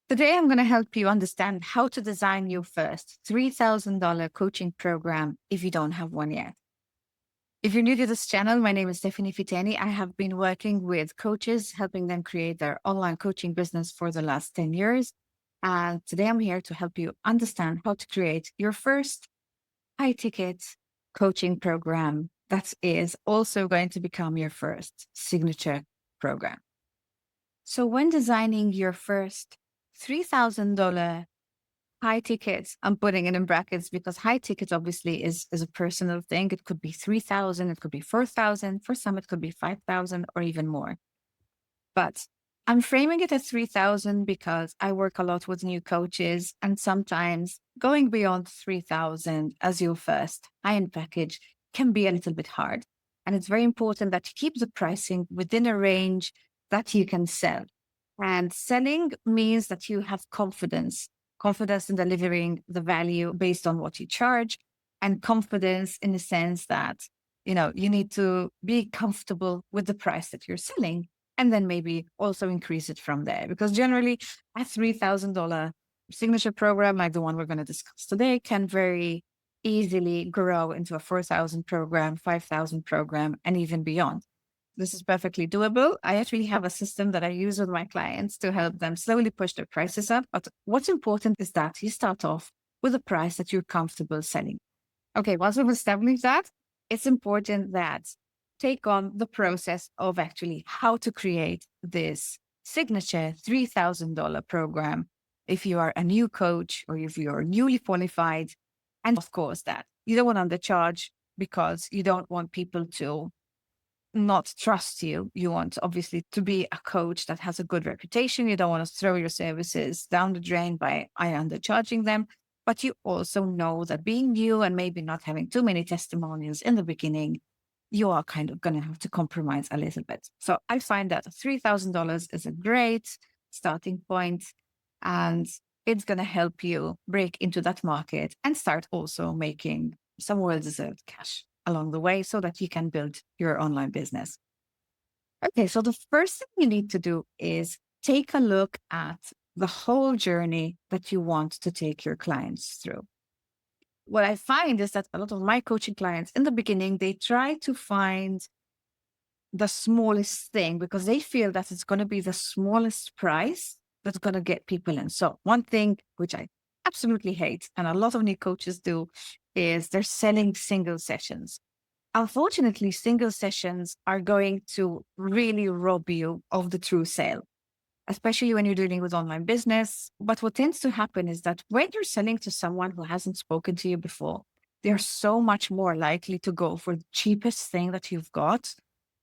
Today, I'm going to help you understand how to design your first $3,000 coaching program if you don't have one yet. If you're new to this channel, my name is Fiteni. I have been working with coaches, helping them create their online coaching business for the last 10 years. And today I'm here to help you understand how to create your first high ticket coaching program that is also going to become your first signature program. So when designing your first $3,000 high tickets, I'm putting it in brackets because high tickets obviously is a personal thing. It could be 3,000, it could be 4,000. For some, it could be 5,000 or even more. But I'm framing it as 3,000 because I work a lot with new coaches, and sometimes going beyond 3,000 as your first high-end package can be a little bit hard. And it's very important that you keep the pricing within a range that you can sell. And selling means that you have confidence in delivering the value based on what you charge, and confidence in the sense that, you need to be comfortable with the price that you're selling, and then maybe also increase it from there. Because generally, a $3,000 signature program, like the one we're going to discuss today, can very easily grow into a 4,000 program, 5,000 program, and even beyond. This is perfectly doable. I actually have a system that I use with my clients to help them slowly push their prices up. But what's important is that you start off with a price that you're comfortable selling. Okay, once we've established that, it's important that take on the process of actually how to create this signature $3,000 program if you are a new coach or if you're newly qualified. And of course, that you don't want to undercharge because you don't want people to not trust you. You want obviously to be a coach that has a good reputation. You don't want to throw your services down the drain by undercharging them. But you also know that being new and maybe not having too many testimonials in the beginning, you are kind of going to have to compromise a little bit. So I find that $3,000 is a great starting point, and it's going to help you break into that market and start also making some well-deserved cash along the way so that you can build your online business. Okay, so the first thing you need to do is take a look at the whole journey that you want to take your clients through. What I find is that a lot of my coaching clients in the beginning, they try to find the smallest thing because they feel that it's going to be the smallest price that's going to get people in. So one thing which I absolutely hate, and a lot of new coaches do, is they're selling single sessions. Unfortunately, single sessions are going to really rob you of the true sale, especially when you're dealing with online business. But what tends to happen is that when you're selling to someone who hasn't spoken to you before, they're so much more likely to go for the cheapest thing that you've got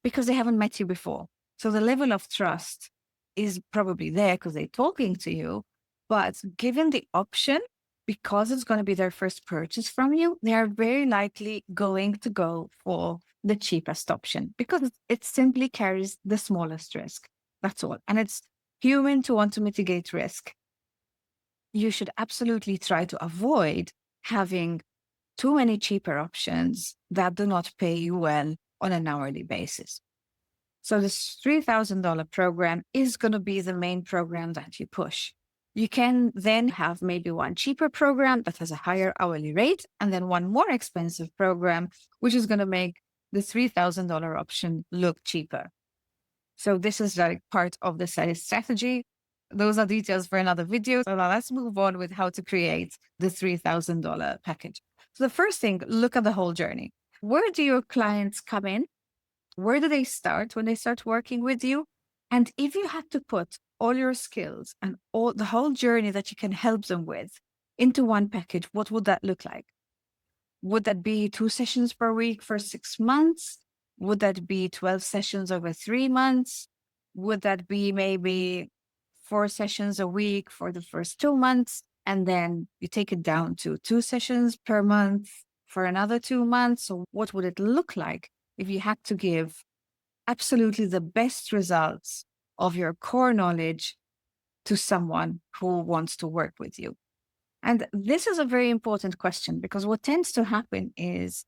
because they haven't met you before. So the level of trust is probably there because they're talking to you. But given the option, because it's going to be their first purchase from you, they are very likely going to go for the cheapest option because it simply carries the smallest risk. That's all. And it's human to want to mitigate risk. You should absolutely try to avoid having too many cheaper options that do not pay you well on an hourly basis. So this $3,000 program is going to be the main program that you push. You can then have maybe one cheaper program that has a higher hourly rate, and then one more expensive program, which is going to make the $3,000 option look cheaper. So this is like part of the sales strategy. Those are details for another video. So now let's move on with how to create the $3,000 package. So the first thing, look at the whole journey. Where do your clients come in? Where do they start when they start working with you? And if you had to put all your skills and all the whole journey that you can help them with into one package, what would that look like? Would that be 2 sessions per week for 6 months? Would that be 12 sessions over 3 months? Would that be maybe 4 sessions a week for the first 2 months? And then you take it down to 2 sessions per month for another 2 months. So what would it look like if you had to give absolutely the best results of your core knowledge to someone who wants to work with you? And this is a very important question because what tends to happen is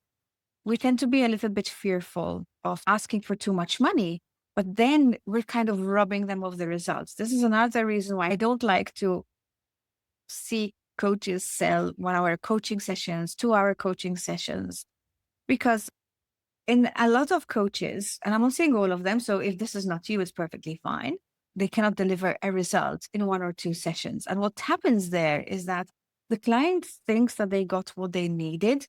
we tend to be a little bit fearful of asking for too much money, but then we're kind of robbing them of the results. This is another reason why I don't like to see coaches sell 1 hour coaching sessions, 2 hour coaching sessions, because in a lot of coaches, and I'm not saying all of them, so if this is not you, it's perfectly fine. They cannot deliver a result in 1 or 2 sessions. And what happens there is that the client thinks that they got what they needed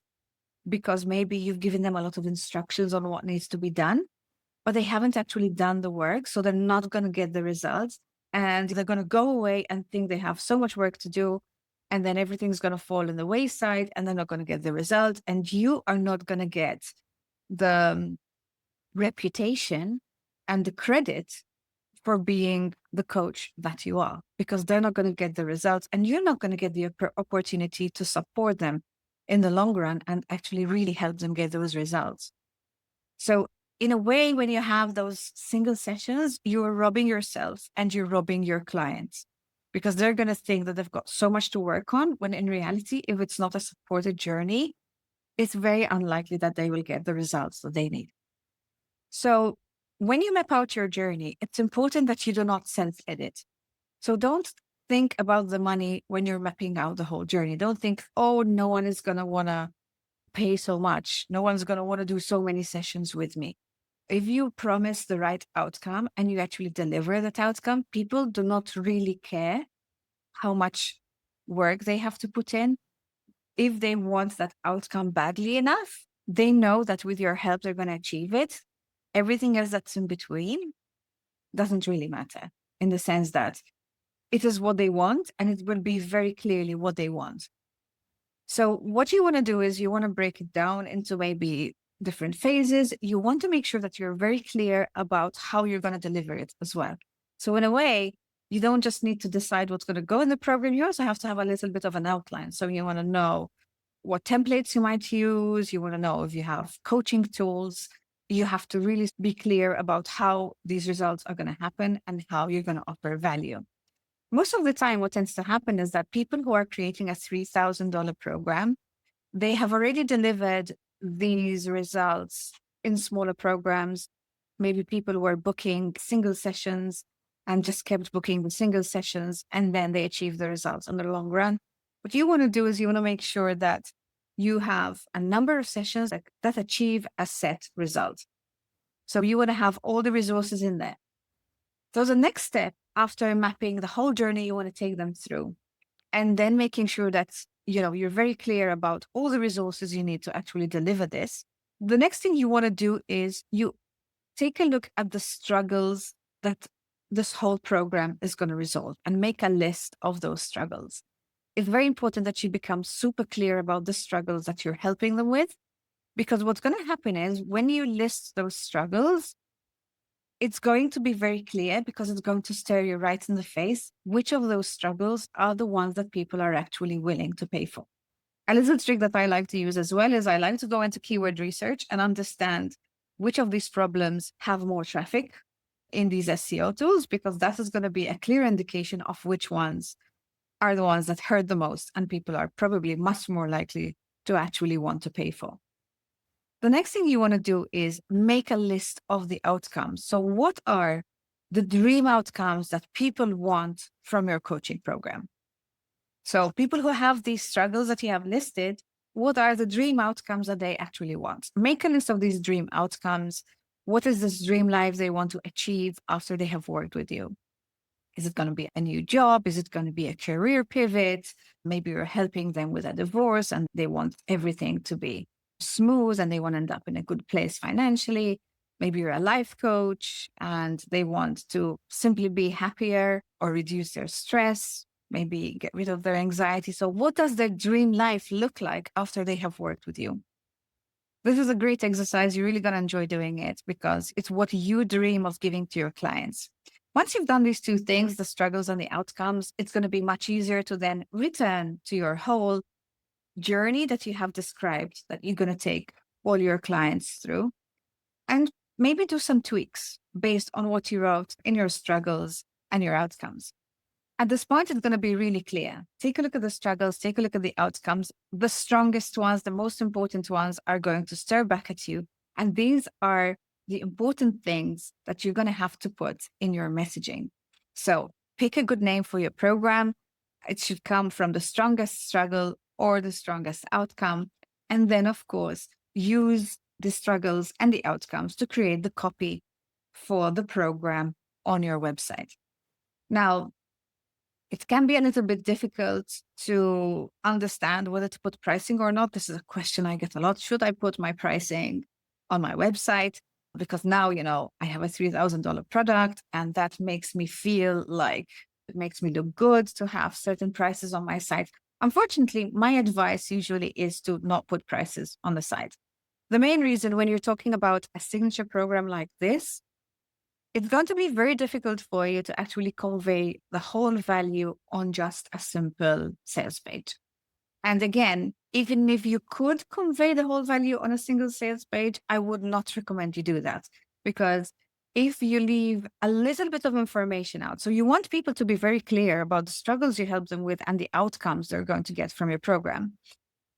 because maybe you've given them a lot of instructions on what needs to be done, but they haven't actually done the work. So they're not going to get the results. And they're going to go away and think they have so much work to do. And then everything's going to fall in the wayside and they're not going to get the result. And you are not going to get the reputation and the credit for being the coach that you are, because they're not going to get the results and you're not going to get the opportunity to support them in the long run and actually really help them get those results. So in a way, when you have those single sessions, you're robbing yourself and you're robbing your clients, because they're going to think that they've got so much to work on, when in reality, if it's not a supported journey, it's very unlikely that they will get the results that they need. So when you map out your journey, it's important that you do not self-edit. So don't think about the money when you're mapping out the whole journey. Don't think, oh, no one is going to want to pay so much. No one's going to want to do so many sessions with me. If you promise the right outcome and you actually deliver that outcome, people do not really care how much work they have to put in. If they want that outcome badly enough, they know that with your help, they're going to achieve it. Everything else that's in between doesn't really matter, in the sense that it is what they want and it will be very clearly what they want. So what you want to do is you want to break it down into maybe different phases. You want to make sure that you're very clear about how you're going to deliver it as well. So in a way, you don't just need to decide what's going to go in the program. You also have to have a little bit of an outline. So you want to know what templates you might use. You want to know if you have coaching tools. You have to really be clear about how these results are going to happen and how you're going to offer value. Most of the time, what tends to happen is that people who are creating a $3,000 program, they have already delivered these results in smaller programs. Maybe people were booking single sessions and just kept booking the single sessions, and then they achieve the results in the long run. What you want to do is you want to make sure that you have a number of sessions that achieve a set result. So you want to have all the resources in there. So the next step, after mapping the whole journey you want to take them through, and then making sure that you're very clear about all the resources you need to actually deliver this, the next thing you want to do is you take a look at the struggles that this whole program is going to resolve and make a list of those struggles. It's very important that you become super clear about the struggles that you're helping them with, because what's going to happen is when you list those struggles, it's going to be very clear, because it's going to stare you right in the face which of those struggles are the ones that people are actually willing to pay for. A little trick that I like to use as well is I like to go into keyword research and understand which of these problems have more traffic in these SEO tools, because that is going to be a clear indication of which ones are the ones that hurt the most and people are probably much more likely to actually want to pay for. The next thing you want to do is make a list of the outcomes. So what are the dream outcomes that people want from your coaching program? So people who have these struggles that you have listed, what are the dream outcomes that they actually want? Make a list of these dream outcomes. What is this dream life they want to achieve after they have worked with you? Is it going to be a new job? Is it going to be a career pivot? Maybe you're helping them with a divorce and they want everything to be smooth and they want to end up in a good place financially. Maybe you're a life coach and they want to simply be happier or reduce their stress, maybe get rid of their anxiety. So what does their dream life look like after they have worked with you? This is a great exercise. You're really going to enjoy doing it, because it's what you dream of giving to your clients. Once you've done these two things, the struggles and the outcomes, it's going to be much easier to then return to your whole journey that you have described, that you're going to take all your clients through, and maybe do some tweaks based on what you wrote in your struggles and your outcomes. At this point, it's going to be really clear. Take a look at the struggles, take a look at the outcomes. The strongest ones, the most important ones are going to stare back at you. And these are the important things that you're going to have to put in your messaging. So pick a good name for your program. It should come from the strongest struggle or the strongest outcome. And then, of course, use the struggles and the outcomes to create the copy for the program on your website. Now, it can be a little bit difficult to understand whether to put pricing or not. This is a question I get a lot. Should I put my pricing on my website? Because now, I have a $3,000 product, and that makes me feel like it makes me look good to have certain prices on my site. Unfortunately, my advice usually is to not put prices on the site. The main reason when you're talking about a signature program like this, it's going to be very difficult for you to actually convey the whole value on just a simple sales page. And again, even if you could convey the whole value on a single sales page, I would not recommend you do that, because if you leave a little bit of information out, so you want people to be very clear about the struggles you help them with and the outcomes they're going to get from your program.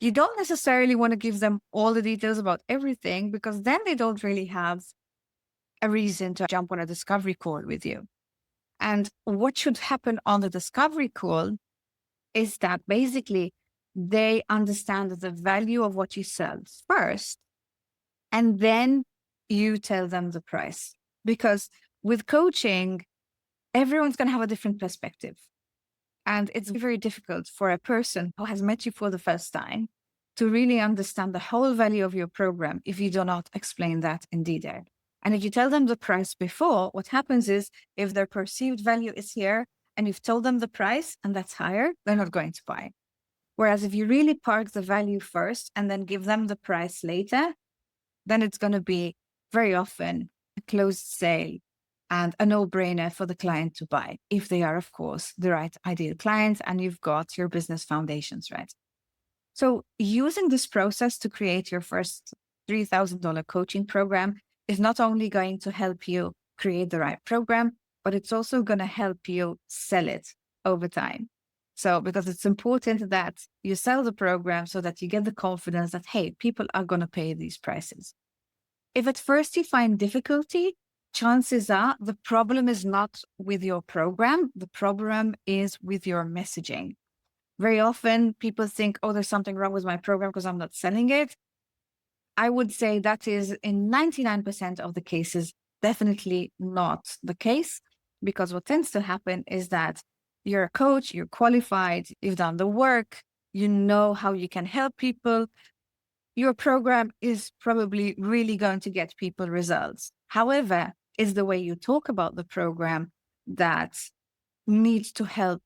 You don't necessarily want to give them all the details about everything, because then they don't really have a reason to jump on a discovery call with you. And what should happen on the discovery call is that basically they understand the value of what you sell first, and then you tell them the price. Because with coaching, everyone's going to have a different perspective. And it's very difficult for a person who has met you for the first time to really understand the whole value of your program if you do not explain that in detail. And if you tell them the price before, what happens is if their perceived value is here and you've told them the price and that's higher, they're not going to buy. Whereas if you really park the value first and then give them the price later, then it's going to be very often a closed sale and a no-brainer for the client to buy, if they are, of course, the right ideal client and you've got your business foundations right. So using this process to create your first $3,000 coaching program is not only going to help you create the right program, but it's also going to help you sell it over time. So because it's important that you sell the program so that you get the confidence that, hey, people are going to pay these prices. If at first you find difficulty, chances are the problem is not with your program. The problem is with your messaging. Very often people think, oh, there's something wrong with my program because I'm not selling it. I would say that is in 99% of the cases, definitely not the case, because what tends to happen is that you're a coach, you're qualified, you've done the work, you know how you can help people. Your program is probably really going to get people results. However, it's the way you talk about the program that needs to help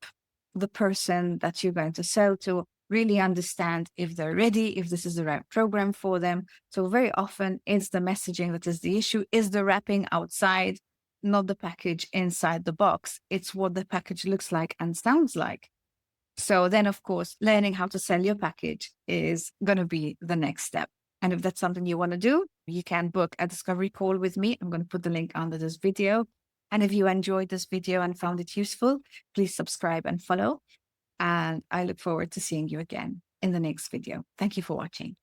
the person that you're going to sell to really understand if they're ready, if this is the right program for them. So very often it's the messaging that is the issue, is the wrapping outside, not the package inside the box. It's what the package looks like and sounds like. So then, of course, learning how to sell your package is going to be the next step. And if that's something you want to do, you can book a discovery call with me. I'm going to put the link under this video. And if you enjoyed this video and found it useful, please subscribe and follow. And I look forward to seeing you again in the next video. Thank you for watching.